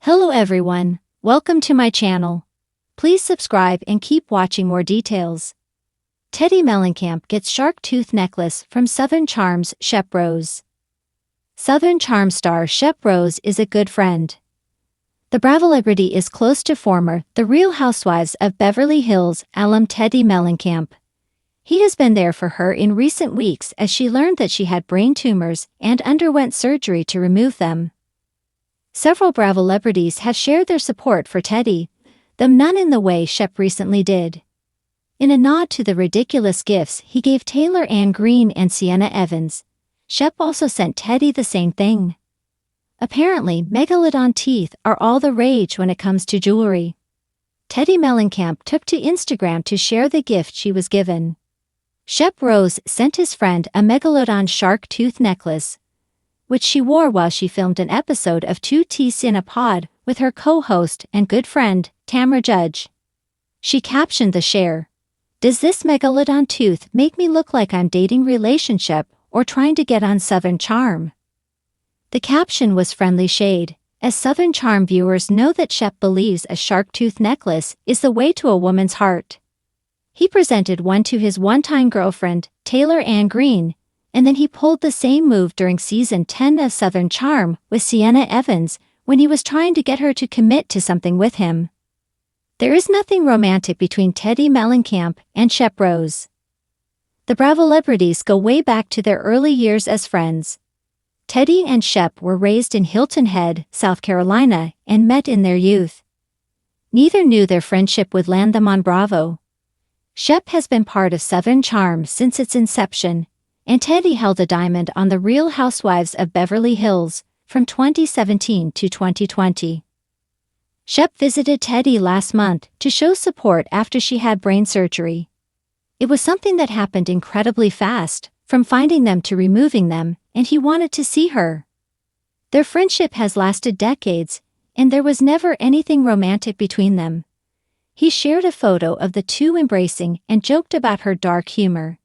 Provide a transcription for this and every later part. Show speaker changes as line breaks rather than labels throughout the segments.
Hello everyone, welcome to my channel. Please subscribe and keep watching more details. Teddi Mellencamp gets shark tooth necklace from Southern Charms Shep. Southern Charms star Shep is a good friend. The Bravo-celebrity is close to former The Real Housewives of Beverly Hills alum Teddi Mellencamp. He has been there for her in recent weeks as she learned that she had brain tumors and underwent surgery to remove them. Several Bravo celebrities have shared their support for Teddi, though none in the way Shep recently did. In a nod to the ridiculous gifts he gave Taylor Ann Green and Sienna Evans, Shep also sent Teddi the same thing. Apparently, megalodon teeth are all the rage when it comes to jewelry. Teddi Mellencamp took to Instagram to share the gift she was given. Shep sent his friend a megalodon shark tooth necklace, which she wore while she filmed an episode of Two Teeth in a Pod with her co-host and good friend, Tamra Judge. She captioned the share, "Does this megalodon tooth make me look like I'm dating relationship or trying to get on Southern Charm?" The caption was friendly shade, as Southern Charm viewers know that Shep believes a shark tooth necklace is the way to a woman's heart. He presented one to his one-time girlfriend, Taylor Ann Green, and then he pulled the same move during season 10 of Southern Charm with Sienna Evans when he was trying to get her to commit to something with him. There is nothing romantic between Teddi Mellencamp and Shep. The Bravo celebrities go way back to their early years as friends. Teddi and Shep were raised in Hilton Head, South Carolina, and met in their youth. Neither knew their friendship would land them on Bravo. Shep has been part of Southern Charm since its inception, and Teddi held a diamond on The Real Housewives of Beverly Hills from 2017 to 2020. Shep visited Teddi last month to show support after she had brain surgery. It was something that happened incredibly fast, from finding them to removing them, and he wanted to see her. Their friendship has lasted decades, and there was never anything romantic between them. He shared a photo of the two embracing and joked about her dark humor.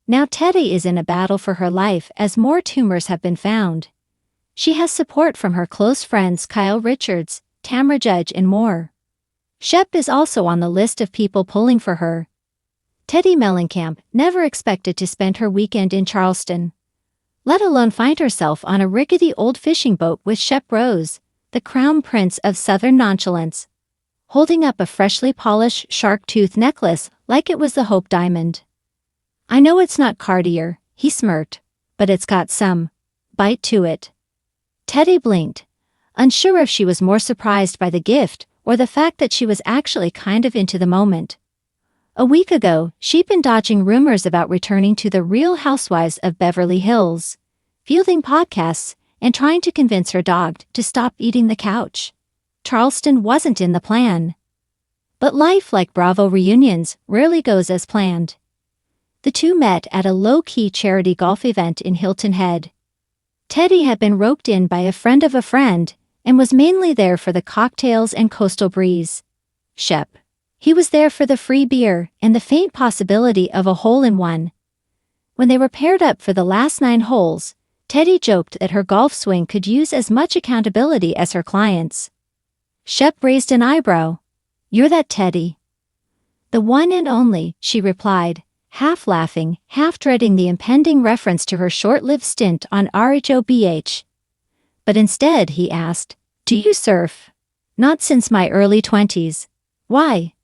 Now Teddi is in a battle for her life as more tumors have been found. She has support from her close friends Kyle Richards, Tamra Judge and more. Shep is also on the list of people pulling for her. Teddi Mellencamp never expected to spend her weekend in Charleston, let alone find herself on a rickety old fishing boat with Shep, the crown prince of Southern nonchalance, holding up a freshly polished shark tooth necklace like it was the Hope Diamond. "I know it's not Cartier," he smirked, "but it's got some bite to it." Teddi blinked, unsure if she was more surprised by the gift or the fact that she was actually kind of into the moment. A week ago, she'd been dodging rumors about returning to The Real Housewives of Beverly Hills, fielding podcasts, and trying to convince her dog to stop eating the couch. Charleston wasn't in the plan. But life, like Bravo reunions, rarely goes as planned. The two met at a low-key charity golf event in Hilton Head. Teddi had been roped in by a friend of a friend and was mainly there for the cocktails and coastal breeze. Shep, he was there for the free beer and the faint possibility of a hole-in-one. When they were paired up for the last 9 holes, Teddi joked that her golf swing could use as much accountability as her clients. Shep raised an eyebrow. "You're that Teddi." "The one and only," she replied, half laughing, half dreading the impending reference to her short-lived stint on RHOBH. But instead he asked, "Do you surf?" "Not since my early 20s. "Why?"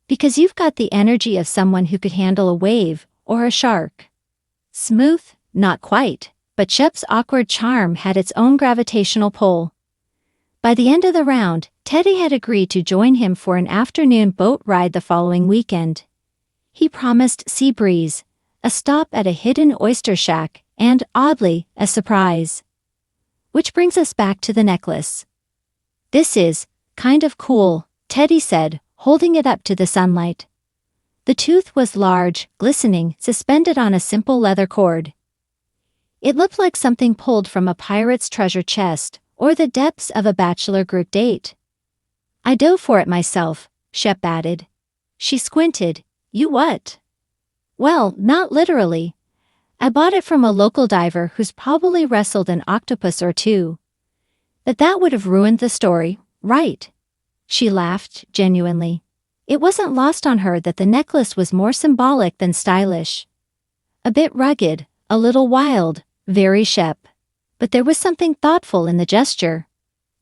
"Because you've got the energy of someone who could handle a wave, or a shark." Smooth? Not quite, but Shep's awkward charm had its own gravitational pull. By the end of the round, Teddi had agreed to join him for an afternoon boat ride the following weekend. He promised sea breeze, a stop at a hidden oyster shack, and, oddly, a surprise. Which brings us back to the necklace. "This is kind of cool," Teddi said, holding it up to the sunlight. The tooth was large, glistening, suspended on a simple leather cord. It looked like something pulled from a pirate's treasure chest or the depths of a bachelor group date. "I dove for it myself," Shep added. She squinted. "You what?" "Well, not literally. I bought it from a local diver who's probably wrestled an octopus or two. But that would have ruined the story, right? She laughed, genuinely. It wasn't lost on her that the necklace was more symbolic than stylish. A bit rugged, a little wild, very Shep. But there was something thoughtful in the gesture.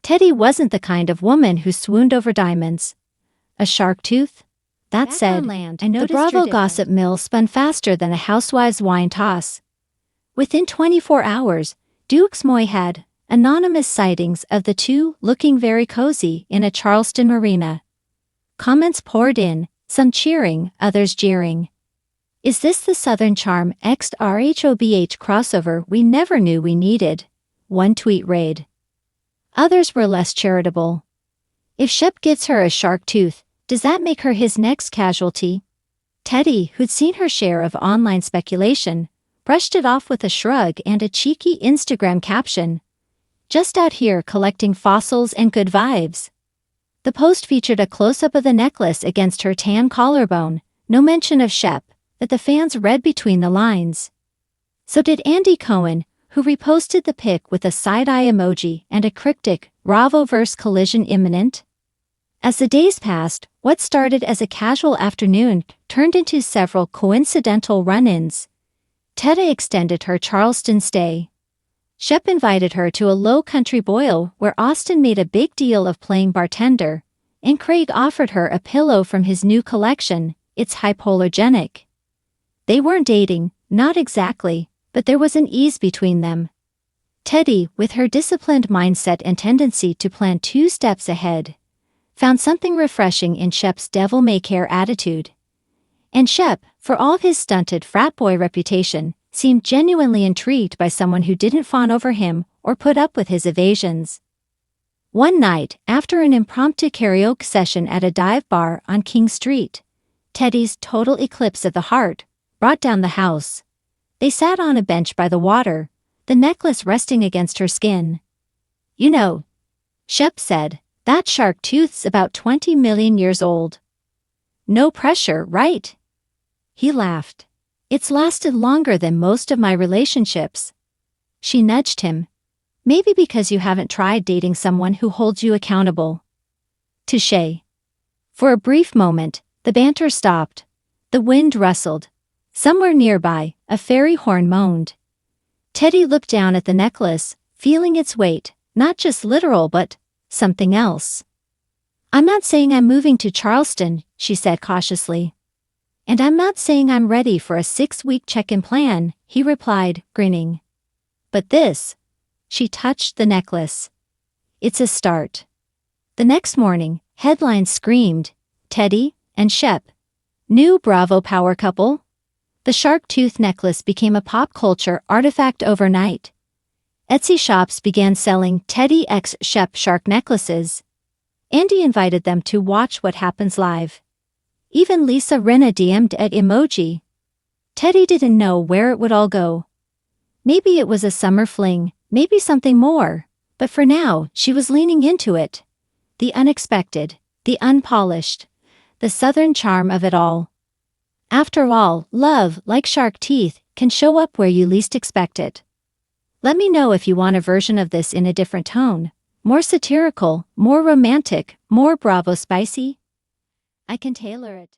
Teddi wasn't the kind of woman who swooned over diamonds. A shark tooth? That said, the Bravo gossip mill spun faster than a Housewives wine toss. Within 24 hours, Duke's Moy had anonymous sightings of the two looking very cozy in a Charleston marina. Comments poured in, some cheering, others jeering. Is this the Southern Charm x RHOBH crossover we never knew we needed? One tweet read. Others were less charitable. If Shep gives her a shark tooth, does that make her his next casualty? Teddi, who'd seen her share of online speculation, brushed it off with a shrug and a cheeky Instagram caption. Just out here collecting fossils and good vibes. The post featured a close-up of the necklace against her tan collarbone, no mention of Shep, that the fans read between the lines. So did Andy Cohen, who reposted the pic with a side-eye emoji and a cryptic, Bravo-verse collision imminent? As the days passed, what started as a casual afternoon turned into several coincidental run-ins. Teddi extended her Charleston stay. Shep invited her to a low-country boil where Austin made a big deal of playing bartender, and Craig offered her a pillow from his new collection. It's hypoallergenic. They weren't dating, not exactly, but there was an ease between them. Teddi, with her disciplined mindset and tendency to plan 2 steps ahead, found something refreshing in Shep's devil-may-care attitude. And Shep, for all his stunted frat boy reputation, seemed genuinely intrigued by someone who didn't fawn over him or put up with his evasions. One night, after an impromptu karaoke session at a dive bar on King Street, Teddi's total eclipse of the heart brought down the house. They sat on a bench by the water, the necklace resting against her skin. You know, Shep said, that shark tooth's about 20 million years old. No pressure, right? He laughed. It's lasted longer than most of my relationships. She nudged him. Maybe because you haven't tried dating someone who holds you accountable. Touché. For a brief moment, the banter stopped. The wind rustled. Somewhere nearby, a fairy horn moaned. Teddi looked down at the necklace, feeling its weight, not just literal but something else. I'm not saying I'm moving to Charleston, she said cautiously. And I'm not saying I'm ready for a 6-week check-in plan, he replied, grinning. But this, she touched the necklace. It's a start. The next morning, headlines screamed, Teddi and Shep. New Bravo power couple? The shark tooth necklace became a pop culture artifact overnight. Etsy shops began selling Teddi x Shep shark necklaces. Andy invited them to watch what happens live. Even Lisa Rinna DM'd at emoji. Teddi didn't know where it would all go. Maybe it was a summer fling, maybe something more, but for now, she was leaning into it. The unexpected, the unpolished, the southern charm of it all. After all, love, like shark teeth, can show up where you least expect it. Let me know if you want a version of this in a different tone, more satirical, more romantic, more Bravo spicy. I can tailor it.